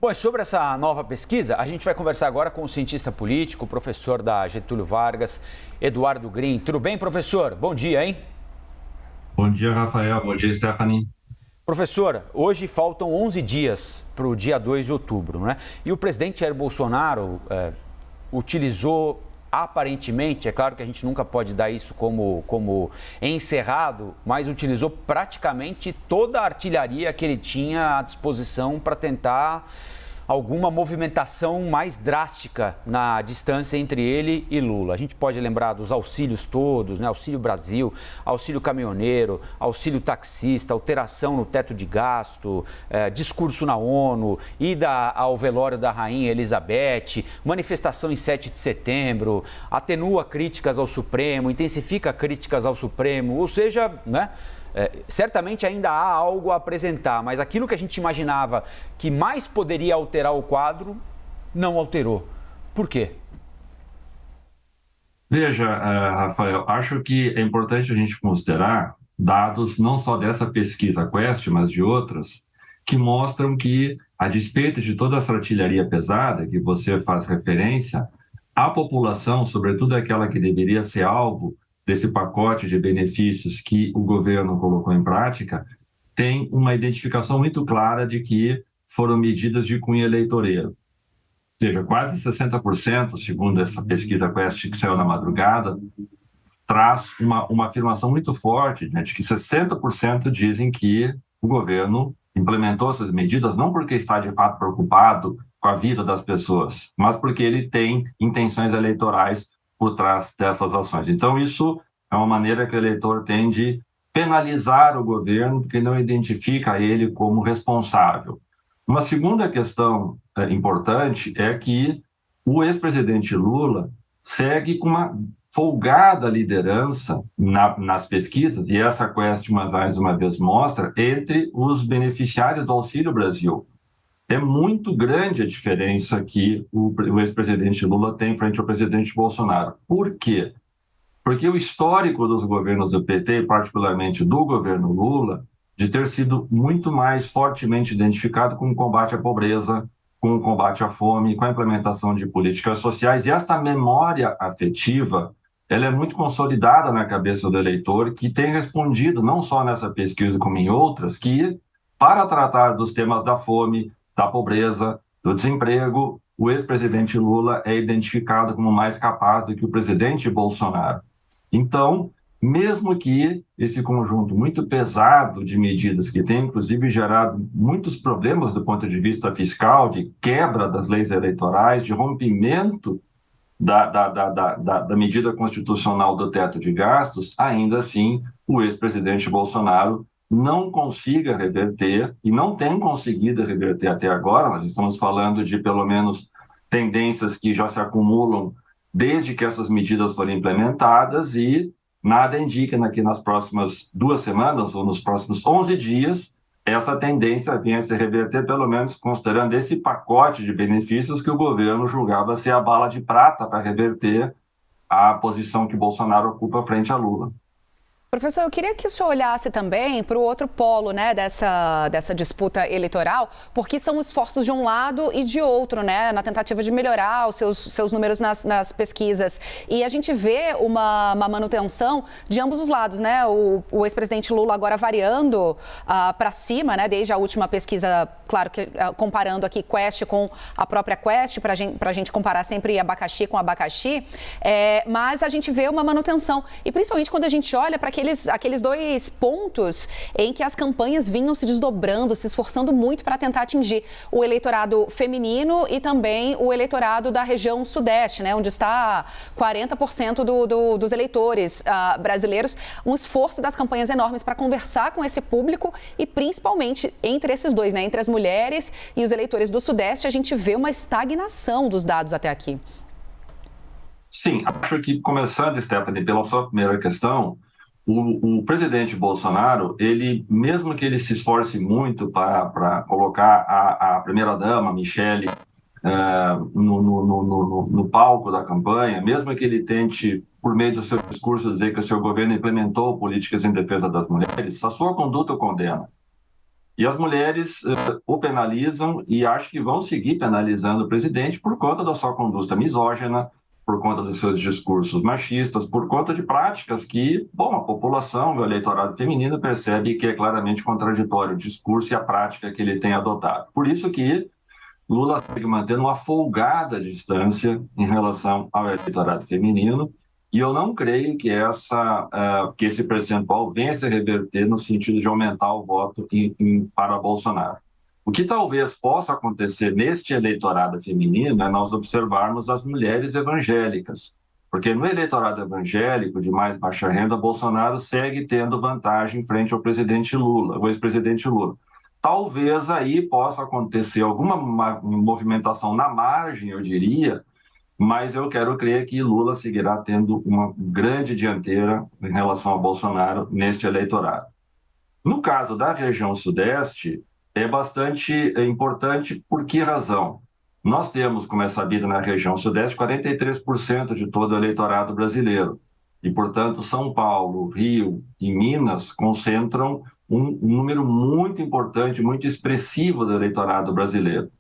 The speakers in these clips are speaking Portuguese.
Bom, e sobre essa nova pesquisa, a gente vai conversar agora com o cientista político, professor da Getúlio Vargas, Eduardo Green. Tudo bem, professor? Bom dia, hein? Bom dia, Rafael. Bom dia, Stephanie. Professor, hoje faltam 11 dias para o dia 2 de outubro, né? E o presidente Jair Bolsonaro utilizou, aparentemente, é claro que a gente nunca pode dar isso como encerrado, mas utilizou praticamente toda a artilharia que ele tinha à disposição para tentar alguma movimentação mais drástica na distância entre ele e Lula. A gente pode lembrar dos auxílios todos, né? Auxílio Brasil, auxílio caminhoneiro, auxílio taxista, alteração no teto de gasto, discurso na ONU, ida ao velório da rainha Elizabeth, manifestação em 7 de setembro, atenua críticas ao Supremo, intensifica críticas ao Supremo, ou seja, né? Certamente ainda há algo a apresentar, mas aquilo que a gente imaginava que mais poderia alterar o quadro, não alterou. Por quê? Veja, Rafael, acho que é importante a gente considerar dados não só dessa pesquisa Quest, mas de outras, que mostram que, a despeito de toda essa artilharia pesada que você faz referência, a população, sobretudo aquela que deveria ser alvo desse pacote de benefícios que o governo colocou em prática, tem uma identificação muito clara de que foram medidas de cunho eleitoreiro. Ou seja, quase 60%, segundo essa pesquisa Quest que saiu na madrugada, traz uma afirmação muito forte, né, de que 60% dizem que o governo implementou essas medidas não porque está de fato preocupado com a vida das pessoas, mas porque ele tem intenções eleitorais por trás dessas ações. Então, isso é uma maneira que o eleitor tem de penalizar o governo porque não identifica ele como responsável. Uma segunda questão importante é que o ex-presidente Lula segue com uma folgada liderança nas pesquisas, e essa Quest mais uma vez mostra, entre os beneficiários do Auxílio Brasil. É muito grande a diferença que o ex-presidente Lula tem frente ao presidente Bolsonaro. Por quê? Porque o histórico dos governos do PT, particularmente do governo Lula, de ter sido muito mais fortemente identificado com o combate à pobreza, com o combate à fome, com a implementação de políticas sociais. E esta memória afetiva, ela é muito consolidada na cabeça do eleitor, que tem respondido, não só nessa pesquisa como em outras, que para tratar dos temas da fome, da pobreza, do desemprego, o ex-presidente Lula é identificado como mais capaz do que o presidente Bolsonaro. Então, mesmo que esse conjunto muito pesado de medidas, que tem inclusive gerado muitos problemas do ponto de vista fiscal, de quebra das leis eleitorais, de rompimento da medida constitucional do teto de gastos, ainda assim o ex-presidente Bolsonaro não consiga reverter, e não tem conseguido reverter até agora. Nós estamos falando de pelo menos tendências que já se acumulam desde que essas medidas foram implementadas, e nada indica que nas próximas 2 semanas ou nos próximos 11 dias essa tendência venha a se reverter, pelo menos considerando esse pacote de benefícios que o governo julgava ser a bala de prata para reverter a posição que Bolsonaro ocupa frente a Lula. Professor, eu queria que o senhor olhasse também para o outro polo, né, dessa disputa eleitoral, porque são esforços de um lado e de outro, né, na tentativa de melhorar os seus números nas pesquisas. E a gente vê uma manutenção de ambos os lados, né? O ex-presidente Lula agora variando para cima, né, desde a última pesquisa, claro que comparando aqui Quest com a própria Quest, para a gente comparar sempre abacaxi com abacaxi, mas a gente vê uma manutenção. E principalmente quando a gente olha para aqueles dois pontos em que as campanhas vinham se desdobrando, se esforçando muito para tentar atingir o eleitorado feminino e também o eleitorado da região sudeste, né, onde está 40% dos eleitores brasileiros. Um esforço das campanhas enormes para conversar com esse público e principalmente entre esses dois, né, entre as mulheres e os eleitores do sudeste, a gente vê uma estagnação dos dados até aqui. Sim, acho que começando, Stephanie, pela sua primeira questão, o presidente Bolsonaro, ele, mesmo que ele se esforce muito para colocar a primeira-dama, Michele, no palco da campanha, mesmo que ele tente, por meio do seu discurso, dizer que o seu governo implementou políticas em defesa das mulheres, a sua conduta o condena. E as mulheres o penalizam e acho que vão seguir penalizando o presidente por conta da sua conduta misógina, por conta dos seus discursos machistas, por conta de práticas que, bom, a população, o eleitorado feminino percebe que é claramente contraditório o discurso e a prática que ele tem adotado. Por isso que Lula segue mantendo uma folgada distância em relação ao eleitorado feminino, e eu não creio que que esse percentual venha se reverter no sentido de aumentar o voto para Bolsonaro. O que talvez possa acontecer neste eleitorado feminino é nós observarmos as mulheres evangélicas, porque no eleitorado evangélico de mais baixa renda, Bolsonaro segue tendo vantagem frente ao presidente Lula, o ex-presidente Lula. Talvez aí possa acontecer alguma movimentação na margem, eu diria, mas eu quero crer que Lula seguirá tendo uma grande dianteira em relação a Bolsonaro neste eleitorado. No caso da região sudeste, é bastante importante. Por que razão? Nós temos, como é sabido na região sudeste, 43% de todo o eleitorado brasileiro. E, portanto, São Paulo, Rio e Minas concentram um número muito importante, muito expressivo do eleitorado brasileiro.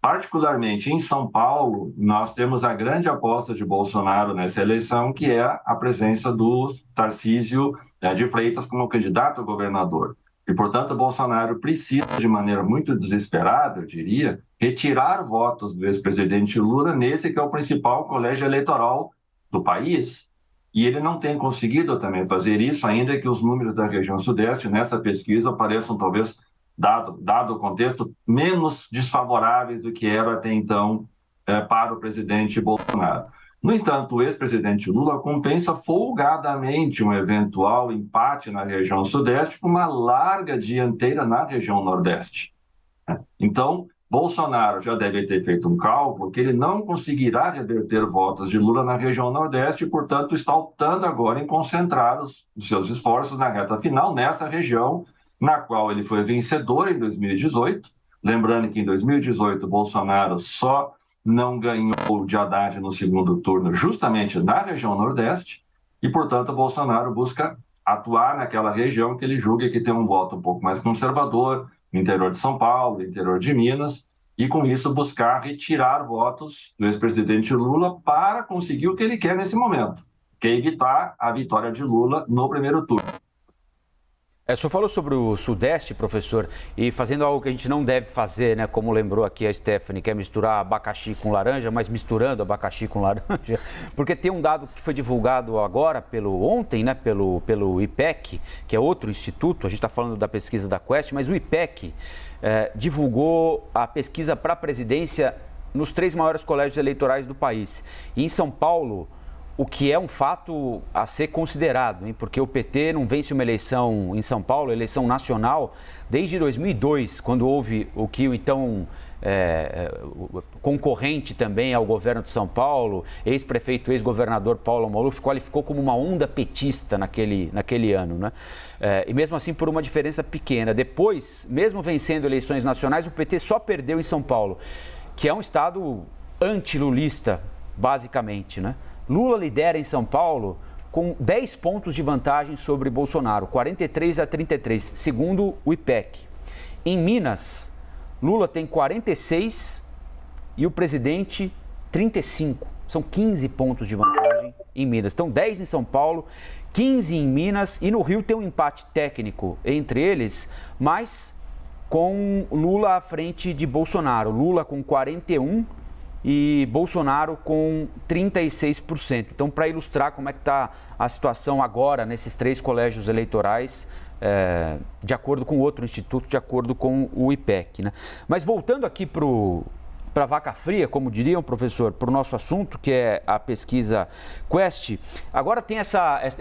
Particularmente em São Paulo, nós temos a grande aposta de Bolsonaro nessa eleição, que é a presença do Tarcísio de Freitas como candidato a governador. E, portanto, Bolsonaro precisa, de maneira muito desesperada, eu diria, retirar votos do ex-presidente Lula nesse que é o principal colégio eleitoral do país. E ele não tem conseguido também fazer isso, ainda que os números da região sudeste nessa pesquisa pareçam, talvez, dado o contexto, menos desfavoráveis do que era até então para o presidente Bolsonaro. No entanto, o ex-presidente Lula compensa folgadamente um eventual empate na região sudeste com uma larga dianteira na região nordeste. Então, Bolsonaro já deve ter feito um cálculo que ele não conseguirá reverter votos de Lula na região nordeste e, portanto, está optando agora em concentrar os seus esforços na reta final, nessa região na qual ele foi vencedor em 2018. Lembrando que em 2018 Bolsonaro só não ganhou de Haddad no segundo turno justamente na região nordeste e, portanto, Bolsonaro busca atuar naquela região que ele julga que tem um voto um pouco mais conservador, no interior de São Paulo, no interior de Minas, e com isso buscar retirar votos do ex-presidente Lula para conseguir o que ele quer nesse momento, que é evitar a vitória de Lula no primeiro turno. O senhor falou sobre o Sudeste, professor, e fazendo algo que a gente não deve fazer, né? Como lembrou aqui a Stephanie, que é misturar abacaxi com laranja, mas misturando abacaxi com laranja, porque tem um dado que foi divulgado agora, ontem, né? Pelo IPEC, que é outro instituto, a gente está falando da pesquisa da Quest, mas o IPEC divulgou a pesquisa para a presidência nos 3 maiores colégios eleitorais do país. E em São Paulo, o que é um fato a ser considerado, hein? Porque o PT não vence uma eleição em São Paulo, eleição nacional, desde 2002, quando houve o que então concorrente também ao governo de São Paulo, ex-prefeito, ex-governador Paulo Maluf, qualificou como uma onda petista naquele ano, né? E mesmo assim por uma diferença pequena. Depois, mesmo vencendo eleições nacionais, o PT só perdeu em São Paulo, que é um estado antilulista, basicamente, né? Lula lidera em São Paulo com 10 pontos de vantagem sobre Bolsonaro, 43-33, segundo o IPEC. Em Minas, Lula tem 46 e o presidente 35. São 15 pontos de vantagem em Minas. Então, 10 em São Paulo, 15 em Minas e no Rio tem um empate técnico entre eles, mas com Lula à frente de Bolsonaro. Lula com 41 e Bolsonaro com 36%. Então, para ilustrar como é que está a situação agora nesses 3 colégios eleitorais, de acordo com outro instituto, de acordo com o IPEC, né? Mas voltando aqui para a vaca fria, como diriam, professor, para o nosso assunto, que é a pesquisa Quest, agora tem eu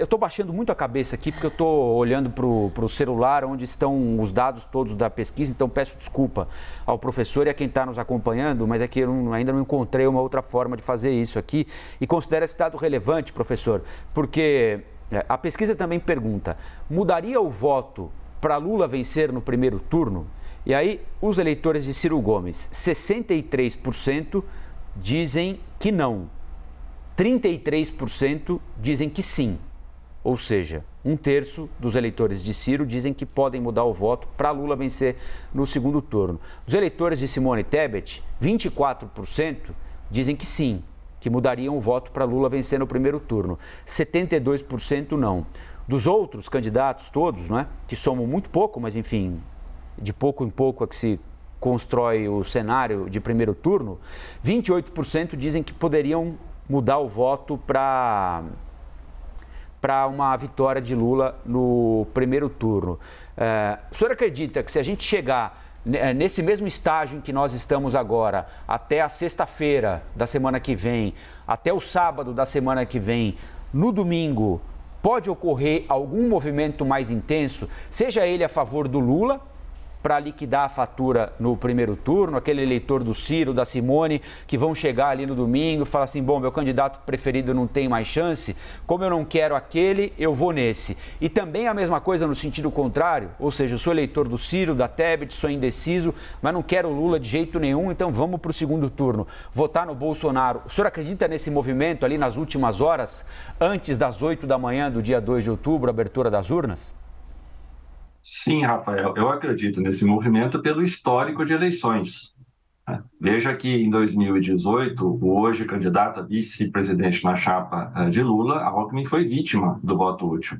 estou baixando muito a cabeça aqui, porque eu estou olhando para o celular, onde estão os dados todos da pesquisa, então peço desculpa ao professor e a quem está nos acompanhando, mas é que eu ainda não encontrei uma outra forma de fazer isso aqui, e considero esse dado relevante, professor, porque a pesquisa também pergunta, mudaria o voto para Lula vencer no primeiro turno? E aí, os eleitores de Ciro Gomes, 63% dizem que não, 33% dizem que sim. Ou seja, 1/3 dos eleitores de Ciro dizem que podem mudar o voto para Lula vencer no segundo turno. Os eleitores de Simone Tebet, 24%, dizem que sim, que mudariam o voto para Lula vencer no primeiro turno. 72% não. Dos outros candidatos todos, né, que somam muito pouco, mas enfim, de pouco em pouco é que se constrói o cenário de primeiro turno, 28% dizem que poderiam mudar o voto para uma vitória de Lula no primeiro turno. O senhor acredita que se a gente chegar nesse mesmo estágio em que nós estamos agora, até a sexta-feira da semana que vem, até o sábado da semana que vem, no domingo, pode ocorrer algum movimento mais intenso, seja ele a favor do Lula, para liquidar a fatura no primeiro turno, aquele eleitor do Ciro, da Simone, que vão chegar ali no domingo e falar assim, bom, meu candidato preferido não tem mais chance, como eu não quero aquele, eu vou nesse. E também a mesma coisa no sentido contrário, ou seja, eu sou eleitor do Ciro, da Tebet, sou indeciso, mas não quero o Lula de jeito nenhum, então vamos para o segundo turno, votar no Bolsonaro. O senhor acredita nesse movimento ali nas últimas horas, antes das 8 da manhã do dia 2 de outubro, abertura das urnas? Sim, Rafael, eu acredito nesse movimento pelo histórico de eleições. Veja que em 2018, o hoje candidato a vice-presidente na chapa de Lula, Alckmin, foi vítima do voto útil,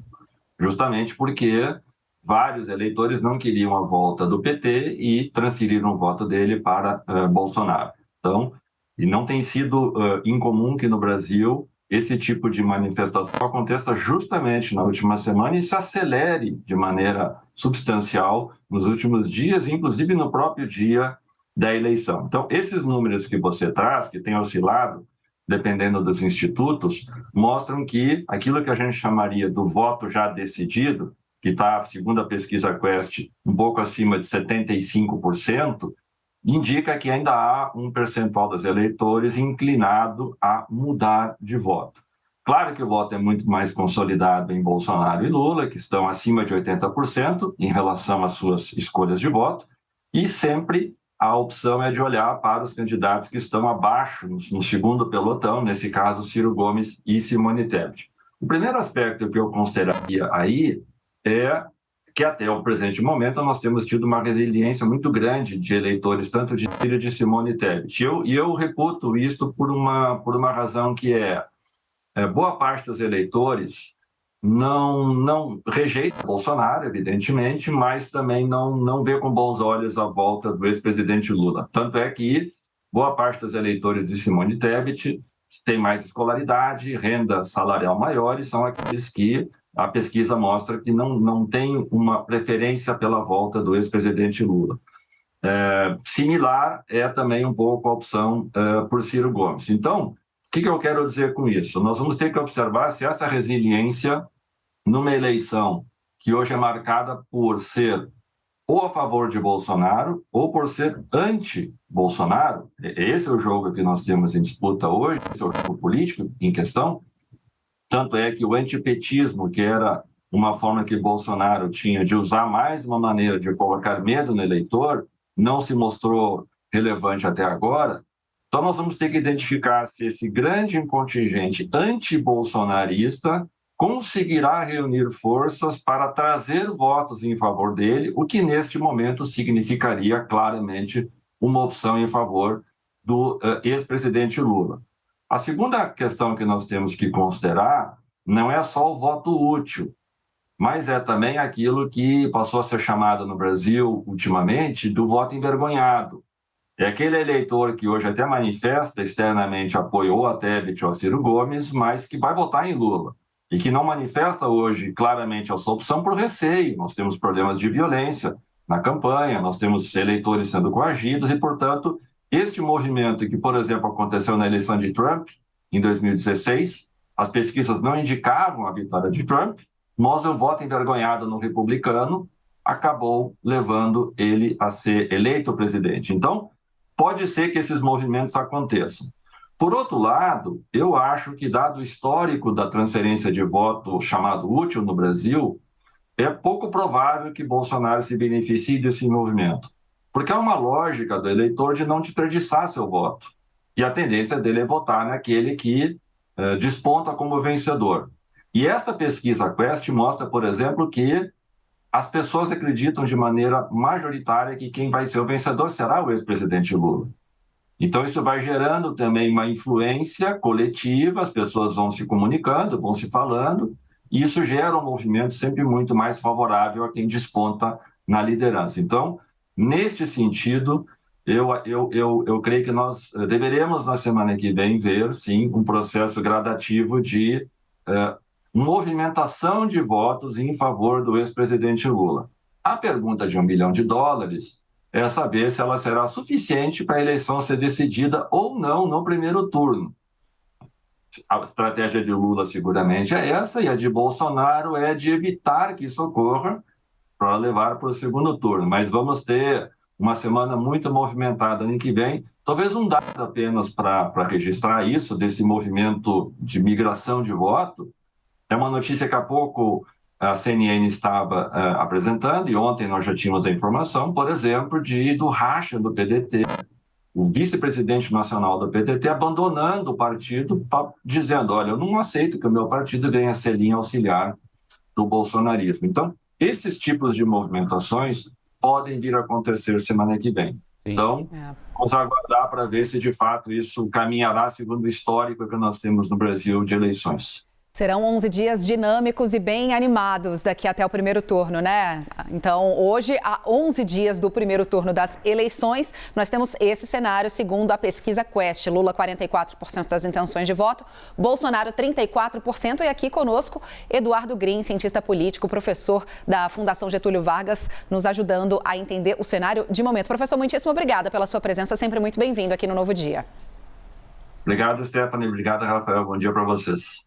justamente porque vários eleitores não queriam a volta do PT e transferiram o voto dele para Bolsonaro. Então, e não tem sido incomum que no Brasil esse tipo de manifestação aconteça justamente na última semana e se acelere de maneira substancial nos últimos dias, inclusive no próprio dia da eleição. Então, esses números que você traz, que têm oscilado, dependendo dos institutos, mostram que aquilo que a gente chamaria do voto já decidido, que está, segundo a pesquisa Quest, um pouco acima de 75%, indica que ainda há um percentual dos eleitores inclinado a mudar de voto. Claro que o voto é muito mais consolidado em Bolsonaro e Lula, que estão acima de 80% em relação às suas escolhas de voto, e sempre a opção é de olhar para os candidatos que estão abaixo, no segundo pelotão, nesse caso Ciro Gomes e Simone Tebet. O primeiro aspecto que eu consideraria aí é que até o presente momento nós temos tido uma resiliência muito grande de eleitores, tanto de Ciro e de Simone Tebet. E eu reputo isto por uma razão que boa parte dos eleitores não rejeita Bolsonaro, evidentemente, mas também não vê com bons olhos a volta do ex-presidente Lula. Tanto é que boa parte dos eleitores de Simone Tebet tem mais escolaridade, renda salarial maior e são aqueles que a pesquisa mostra que não tem uma preferência pela volta do ex-presidente Lula. Similar é também um pouco a opção por Ciro Gomes. Então, o que eu quero dizer com isso? Nós vamos ter que observar se essa resiliência numa eleição que hoje é marcada por ser ou a favor de Bolsonaro ou por ser anti-Bolsonaro, esse é o jogo que nós temos em disputa hoje, esse é o jogo político em questão. Tanto é que o antipetismo, que era uma forma que Bolsonaro tinha de usar mais uma maneira de colocar medo no eleitor, não se mostrou relevante até agora. Então nós vamos ter que identificar se esse grande contingente anti-bolsonarista conseguirá reunir forças para trazer votos em favor dele, o que neste momento significaria claramente uma opção em favor do ex-presidente Lula. A segunda questão que nós temos que considerar não é só o voto útil, mas é também aquilo que passou a ser chamado no Brasil ultimamente do voto envergonhado. É aquele eleitor que hoje até manifesta externamente apoio ou a Tebet ou a Ciro Gomes, mas que vai votar em Lula e que não manifesta hoje claramente a sua opção por receio. Nós temos problemas de violência na campanha, nós temos eleitores sendo coagidos e, portanto, este movimento que, por exemplo, aconteceu na eleição de Trump em 2016, as pesquisas não indicavam a vitória de Trump, mas o voto envergonhado no republicano acabou levando ele a ser eleito presidente. Então, pode ser que esses movimentos aconteçam. Por outro lado, eu acho que, dado o histórico da transferência de voto chamado útil no Brasil, é pouco provável que Bolsonaro se beneficie desse movimento. Porque há uma lógica do eleitor de não desperdiçar seu voto. E a tendência dele é votar naquele que desponta como vencedor. E esta pesquisa Quest mostra, por exemplo, que as pessoas acreditam de maneira majoritária que quem vai ser o vencedor será o ex-presidente Lula. Então, isso vai gerando também uma influência coletiva, as pessoas vão se comunicando, vão se falando, e isso gera um movimento sempre muito mais favorável a quem desponta na liderança. Então, neste sentido, eu creio que nós deveremos, na semana que vem, ver, sim, um processo gradativo de movimentação de votos em favor do ex-presidente Lula. A pergunta de $1 bilhão é saber se ela será suficiente para a eleição ser decidida ou não no primeiro turno. A estratégia de Lula seguramente é essa, e a de Bolsonaro é de evitar que isso ocorra para levar para o segundo turno. Mas vamos ter uma semana muito movimentada ano que vem. Talvez um dado apenas para registrar isso, desse movimento de migração de voto, é uma notícia que há pouco a CNN estava apresentando, e ontem nós já tínhamos a informação, por exemplo, do racha do PDT, o vice-presidente nacional do PDT abandonando o partido, dizendo, olha, eu não aceito que o meu partido venha ser linha auxiliar do bolsonarismo. Então, esses tipos de movimentações podem vir a acontecer semana que vem. Sim. Então, vamos aguardar para ver se de fato isso caminhará segundo o histórico que nós temos no Brasil de eleições. Serão 11 dias dinâmicos e bem animados daqui até o primeiro turno, né? Então, hoje, há 11 dias do primeiro turno das eleições, nós temos esse cenário segundo a pesquisa Quest. Lula, 44% das intenções de voto, Bolsonaro, 34%. E aqui conosco, Eduardo Green, cientista político, professor da Fundação Getúlio Vargas, nos ajudando a entender o cenário de momento. Professor, muitíssimo obrigada pela sua presença, sempre muito bem-vindo aqui no Novo Dia. Obrigado, Stephanie. Obrigado, Rafael. Bom dia para vocês.